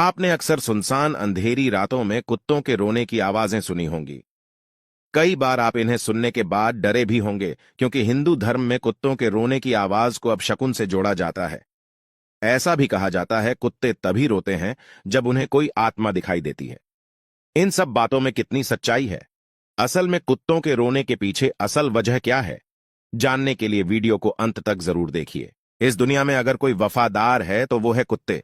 आपने अक्सर सुनसान अंधेरी रातों में कुत्तों के रोने की आवाजें सुनी होंगी। कई बार आप इन्हें सुनने के बाद डरे भी होंगे, क्योंकि हिंदू धर्म में कुत्तों के रोने की आवाज को अपशकुन से जोड़ा जाता है। ऐसा भी कहा जाता है कुत्ते तभी रोते हैं जब उन्हें कोई आत्मा दिखाई देती है। इन सब बातों में कितनी सच्चाई है? असल में कुत्तों के रोने के पीछे असल वजह क्या है, जानने के लिए वीडियो को अंत तक जरूर देखिए। इस दुनिया में अगर कोई वफादार है तो वो है कुत्ते।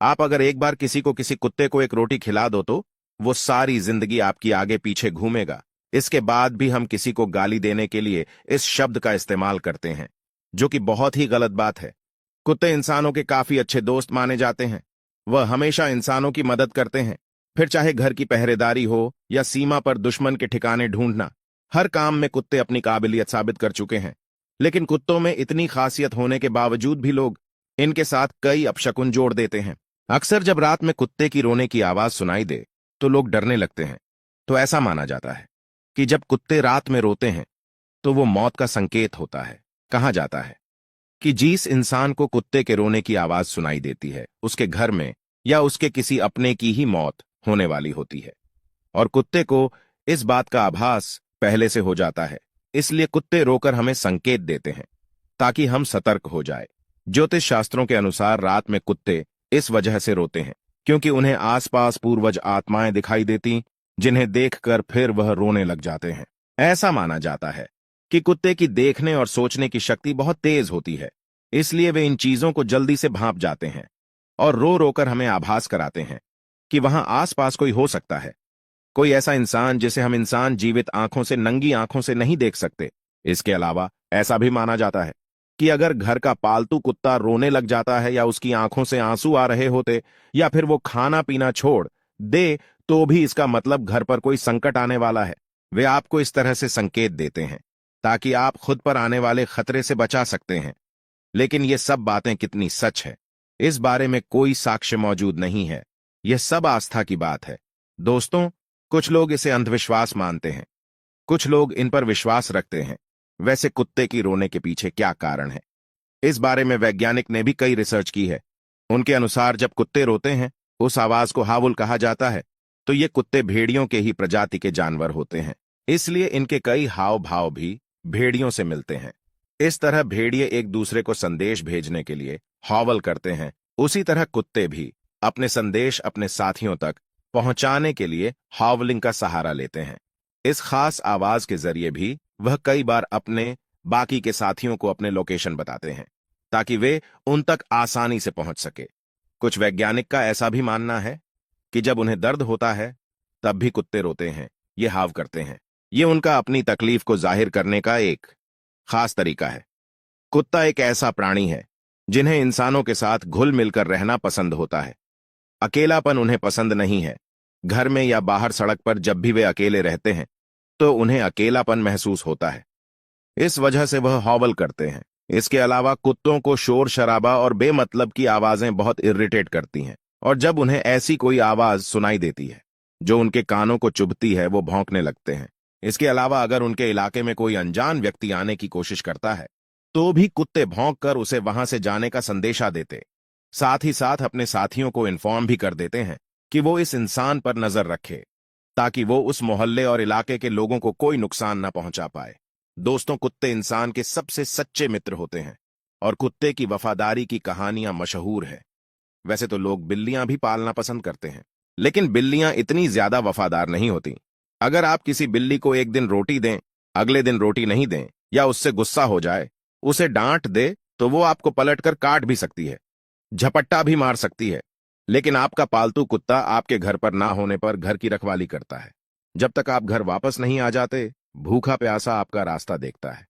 आप अगर एक बार किसी कुत्ते को एक रोटी खिला दो तो वो सारी जिंदगी आपकी आगे पीछे घूमेगा। इसके बाद भी हम किसी को गाली देने के लिए इस शब्द का इस्तेमाल करते हैं, जो कि बहुत ही गलत बात है। कुत्ते इंसानों के काफी अच्छे दोस्त माने जाते हैं। वह हमेशा इंसानों की मदद करते हैं, फिर चाहे घर की पहरेदारी हो या सीमा पर दुश्मन के ठिकाने ढूंढना। हर काम में कुत्ते अपनी काबिलियत साबित कर चुके हैं। लेकिन कुत्तों में इतनी खासियत होने के बावजूद भी लोग इनके साथ कई अपशकुन जोड़ देते हैं। अक्सर जब रात में कुत्ते की रोने की आवाज सुनाई दे तो लोग डरने लगते हैं। तो ऐसा माना जाता है कि जब कुत्ते रात में रोते हैं तो वो मौत का संकेत होता है। कहा जाता है कि जिस इंसान को कुत्ते के रोने की आवाज सुनाई देती है, उसके घर में या उसके किसी अपने की ही मौत होने वाली होती है। और कुत्ते को इस बात का आभास पहले से हो जाता है, इसलिए कुत्ते रोकर हमें संकेत देते हैं ताकि हम सतर्क हो जाए। ज्योतिष शास्त्रों के अनुसार रात में कुत्ते इस वजह से रोते हैं क्योंकि उन्हें आसपास पूर्वज आत्माएं दिखाई देती, जिन्हें देखकर फिर वह रोने लग जाते हैं। ऐसा माना जाता है कि कुत्ते की देखने और सोचने की शक्ति बहुत तेज होती है, इसलिए वे इन चीजों को जल्दी से भांप जाते हैं और रो रोकर हमें आभास कराते हैं कि वहां आसपास कोई हो सकता है, कोई ऐसा इंसान जिसे हम इंसान जीवित आंखों से, नंगी आंखों से नहीं देख सकते। इसके अलावा ऐसा भी माना जाता है कि अगर घर का पालतू कुत्ता रोने लग जाता है या उसकी आंखों से आंसू आ रहे होते या फिर वो खाना पीना छोड़ दे, तो भी इसका मतलब घर पर कोई संकट आने वाला है। वे आपको इस तरह से संकेत देते हैं ताकि आप खुद पर आने वाले खतरे से बचा सकते हैं। लेकिन ये सब बातें कितनी सच है, इस बारे में कोई साक्ष्य मौजूद नहीं है। यह सब आस्था की बात है। दोस्तों, कुछ लोग इसे अंधविश्वास मानते हैं, कुछ लोग इन पर विश्वास रखते हैं। वैसे कुत्ते की रोने के पीछे क्या कारण है, इस बारे में वैज्ञानिक ने भी कई रिसर्च की है। उनके अनुसार जब कुत्ते रोते हैं, उस आवाज को हावुल कहा जाता है, तो ये कुत्ते भेड़ियों के ही प्रजाति के जानवर होते हैं, इसलिए इनके कई हाव भाव भी भेड़ियों से मिलते हैं। इस तरह भेड़िए एक दूसरे को संदेश भेजने के लिए हॉवल करते हैं, उसी तरह कुत्ते भी अपने संदेश अपने साथियों तक पहुंचाने के लिए हॉवलिंग का सहारा लेते हैं। इस खास आवाज के जरिए भी वह कई बार अपने बाकी के साथियों को अपने लोकेशन बताते हैं ताकि वे उन तक आसानी से पहुंच सके। कुछ वैज्ञानिक का ऐसा भी मानना है कि जब उन्हें दर्द होता है तब भी कुत्ते रोते हैं, ये हाव करते हैं। ये उनका अपनी तकलीफ को जाहिर करने का एक खास तरीका है। कुत्ता एक ऐसा प्राणी है जिन्हें इंसानों के साथ घुल मिलकर रहना पसंद होता है। अकेलापन उन्हें पसंद नहीं है। घर में या बाहर सड़क पर जब भी वे अकेले रहते हैं तो उन्हें अकेलापन महसूस होता है। इस वजह से वह हॉवल करते हैं। इसके अलावा कुत्तों को शोर शराबा और बेमतलब की आवाजें बहुत इरिटेट करती हैं, और जब उन्हें ऐसी कोई आवाज सुनाई देती है जो उनके कानों को चुभती है, वो भौंकने लगते हैं। इसके अलावा अगर उनके इलाके में कोई अनजान व्यक्ति आने की कोशिश करता है तो भी कुत्ते भौंक कर उसे वहां से जाने का संदेशा देते, साथ ही साथ अपने साथियों को इन्फॉर्म भी कर देते हैं कि वो इस इंसान पर नजर रखे ताकि वो उस मोहल्ले और इलाके के लोगों को कोई नुकसान न पहुंचा पाए। दोस्तों, कुत्ते इंसान के सबसे सच्चे मित्र होते हैं और कुत्ते की वफादारी की कहानियां मशहूर है। वैसे तो लोग बिल्लियां भी पालना पसंद करते हैं, लेकिन बिल्लियां इतनी ज्यादा वफादार नहीं होती। अगर आप किसी बिल्ली को एक दिन रोटी दें, अगले दिन रोटी नहीं दें या उससे गुस्सा हो जाए, उसे डांट दे, तो वो आपको पलटकर काट भी सकती है, झपट्टा भी मार सकती है। लेकिन आपका पालतू कुत्ता आपके घर पर ना होने पर घर की रखवाली करता है। जब तक आप घर वापस नहीं आ जाते, भूखा प्यासा आपका रास्ता देखता है।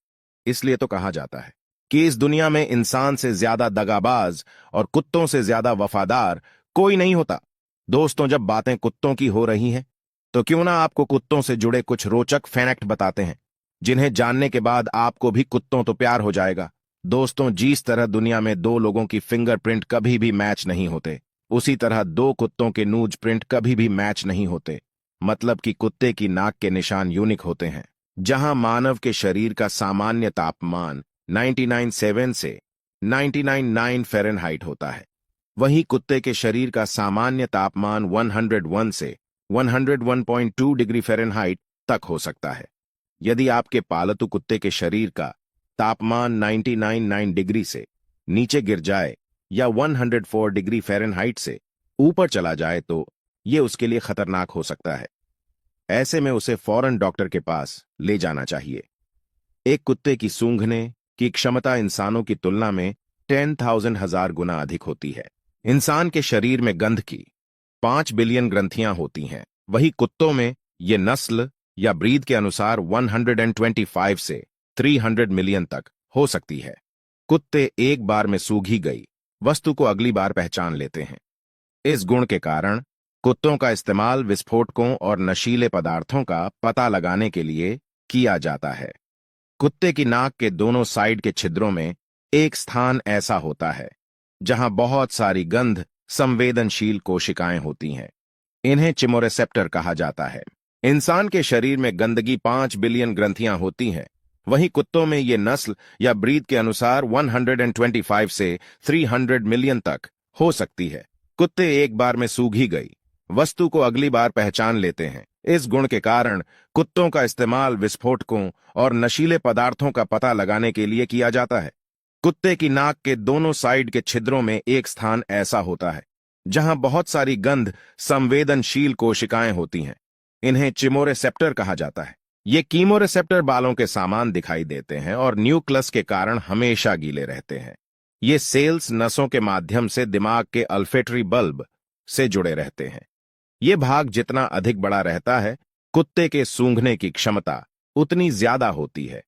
इसलिए तो कहा जाता है कि इस दुनिया में इंसान से ज्यादा दगाबाज और कुत्तों से ज्यादा वफादार कोई नहीं होता। दोस्तों, जब बातें कुत्तों की हो रही हैं तो क्यों ना आपको कुत्तों से जुड़े कुछ रोचक फैक्ट बताते हैं, जिन्हें जानने के बाद आपको भी कुत्तों तो प्यार हो जाएगा। दोस्तों, जिस तरह दुनिया में दो लोगों की फिंगरप्रिंट कभी भी मैच नहीं होते, उसी तरह दो कुत्तों के नूज प्रिंट कभी भी मैच नहीं होते। मतलब कि कुत्ते की नाक के निशान यूनिक होते हैं। जहां मानव के शरीर का सामान्य तापमान 99.7 से 99.9 फ़ारेनहाइट होता है, वहीं कुत्ते के शरीर का सामान्य तापमान 101 से 101.2 डिग्री फ़ारेनहाइट तक हो सकता है। यदि आपके पालतू कुत्ते के शरीर का तापमान 99.9 डिग्री से नीचे गिर जाए या 104 डिग्री फ़ारेनहाइट से ऊपर चला जाए तो ये उसके लिए खतरनाक हो सकता है। ऐसे में उसे फौरन डॉक्टर के पास ले जाना चाहिए। एक कुत्ते की सूंघने की क्षमता इंसानों की तुलना में 10,000 गुना अधिक होती है। इंसान के शरीर में गंध की 5 बिलियन ग्रंथियां होती हैं, वही कुत्तों में ये नस्ल या ब्रीड के अनुसार 125 से 300 मिलियन तक हो सकती है। कुत्ते एक बार में सूंघी गई वस्तु को अगली बार पहचान लेते हैं। इस गुण के कारण कुत्तों का इस्तेमाल विस्फोटकों और नशीले पदार्थों का पता लगाने के लिए किया जाता है। कुत्ते की नाक के दोनों साइड के छिद्रों में एक स्थान ऐसा होता है जहां बहुत सारी गंध संवेदनशील कोशिकाएं होती हैं। इन्हें चिमोरेसेप्टर कहा जाता है। इंसान के शरीर में गंदगी 5 बिलियन ग्रंथियां होती हैं, वहीं कुत्तों में ये नस्ल या ब्रीड के अनुसार 125 से 300 मिलियन तक हो सकती है। कुत्ते एक बार में सूंघी गई वस्तु को अगली बार पहचान लेते हैं। इस गुण के कारण कुत्तों का इस्तेमाल विस्फोटकों और नशीले पदार्थों का पता लगाने के लिए किया जाता है। कुत्ते की नाक के दोनों साइड के छिद्रों में एक स्थान ऐसा होता है जहां बहुत सारी गंध संवेदनशील कोशिकाएं होती हैं। इन्हें चिमोरेसेप्टर कहा जाता है। ये कीमोरेसेप्टर बालों के समान दिखाई देते हैं और न्यूक्लस के कारण हमेशा गीले रहते हैं। ये सेल्स नसों के माध्यम से दिमाग के अल्फेटरी बल्ब से जुड़े रहते हैं। ये भाग जितना अधिक बड़ा रहता है, कुत्ते के सूंघने की क्षमता उतनी ज्यादा होती है।